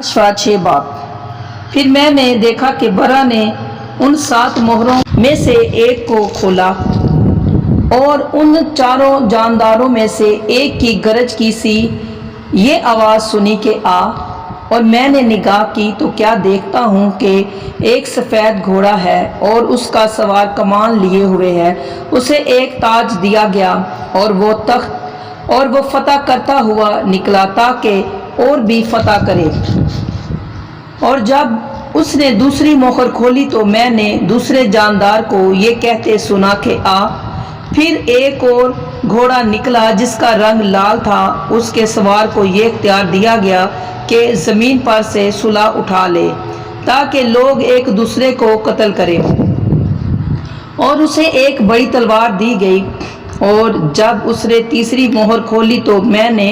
6 बाब। फिर मैंने देखा कि बरा ने उन 7 मोहरों में से एक को खोला और उन चारों जानदारों में से एक की गरज की सी ये आवाज़ सुनी कि आ। और मैंने निगाह की तो क्या देखता हूँ कि एक सफ़ेद घोड़ा है और उसका सवार कमान लिए हुए है। उसे एक ताज दिया गया और वो फतह करता हुआ निकला ताकि और भी फतह करे। और जब उसने दूसरी मोहर खोली तो मैंने दूसरे जानदार को ये कहते सुना कि आ। फिर एक और घोड़ा निकला जिसका रंग लाल था। उसके सवार को ये इख्तियार दिया गया कि ज़मीन पर से सुलह उठा ले ताकि लोग एक दूसरे को कत्ल करें। और उसे एक बड़ी तलवार दी गई। और जब उसने तीसरी मोहर खोली तो मैंने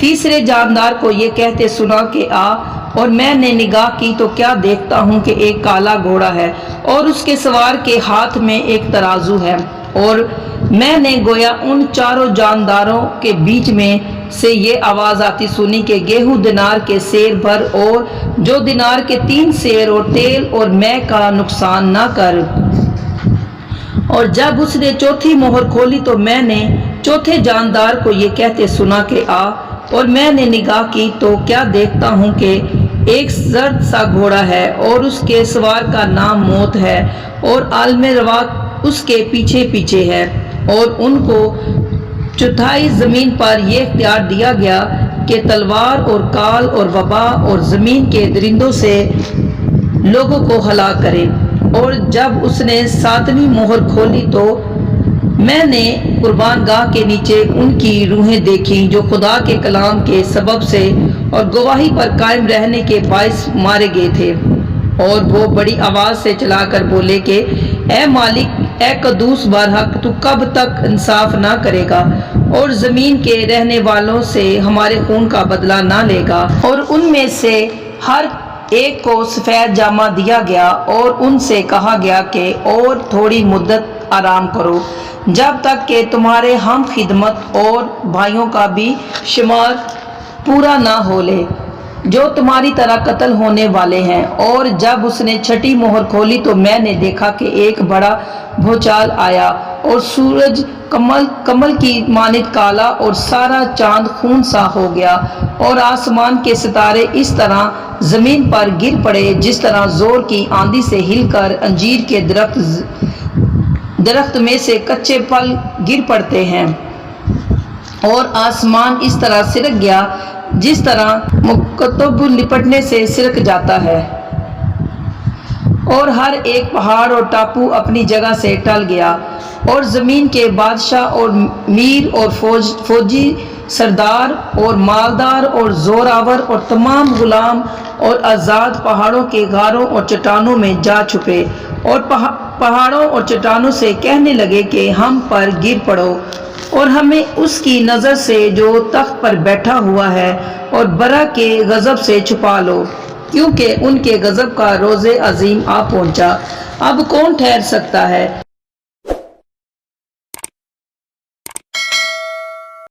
तीसरे जानदार को ये कहते सुना कि आ। और मैंने निगाह की तो क्या देखता हूँ कि एक काला घोड़ा है और उसके सवार के हाथ में एक तराजू है। और मैंने गोया उन चारों जानदारों के बीच में से ये आवाज़ आती सुनी कि गेहूं दिनार के सेर भर और जो दिनार के 3 सेर और तेल और मैं का नुकसान ना कर। और जब उसने चौथी मोहर खोली तो मैंने चौथे जानदार को ये कहते सुना कि आ। और मैंने निगाह की तो क्या देखता हूँ कि एक जर्द सा घोड़ा है और उसके सवार का नाम मौत है और आलम रवा उसके पीछे पीछे है। और उनको चौथाई ज़मीन पर यह इख्तियार दिया गया कि तलवार और काल और वबा और ज़मीन के दरिंदों से लोगों को हलाक करें। और जब उसने 7वीं मोहर खोली तो मैंने कुर्बान गाह के नीचे उनकी रूहें देखी जो खुदा के कलाम के सबब से और गवाही पर कायम रहने के बायस मारे गए थे। और वो बड़ी आवाज़ से चलाकर बोले कि ए मालिक, ए कदूस बरहक, तू कब तक इंसाफ ना करेगा और ज़मीन के रहने वालों से हमारे खून का बदला ना लेगा। और उनमें से हर एक को सफ़ेद जामा दिया गया और उनसे कहा गया कि और थोड़ी मुद्दत आराम करो जब तक कि तुम्हारे हम खिदमत और भाइयों का भी शुमार पूरा ना हो ले जो तुम्हारी तरह कत्ल होने वाले हैं। और जब उसने 6ठी मोहर खोली तो मैंने देखा कि एक बड़ा भूचाल आया और सूरज कमल की मानित काला और सारा चांद खून सा हो गया। और आसमान के सितारे इस तरह ज़मीन पर गिर पड़े जिस तरह ज़ोर की आंधी से हिलकर अंजीर के दरख्त में से कच्चे फल गिर पड़ते हैं। और आसमान इस तरह सिरक गया जिस तरह मुकतब लिपटने से सिरक जाता है। और हर एक पहाड़ और टापू अपनी जगह से टल गया। और ज़मीन के बादशाह और मीर और फौजी सरदार और मालदार और जोरावर और तमाम गुलाम और आज़ाद पहाड़ों के गारों और चट्टानों में जा छुपे और पहाड़ों और चट्टानों से कहने लगे कि हम पर गिर पड़ो और हमें उसकी नज़र से जो तख्त पर बैठा हुआ है और बरा के गज़ब से छुपा लो क्योंकि उनके गज़ब का रोज़े अजीम आ पहुंचा। अब कौन ठहर सकता है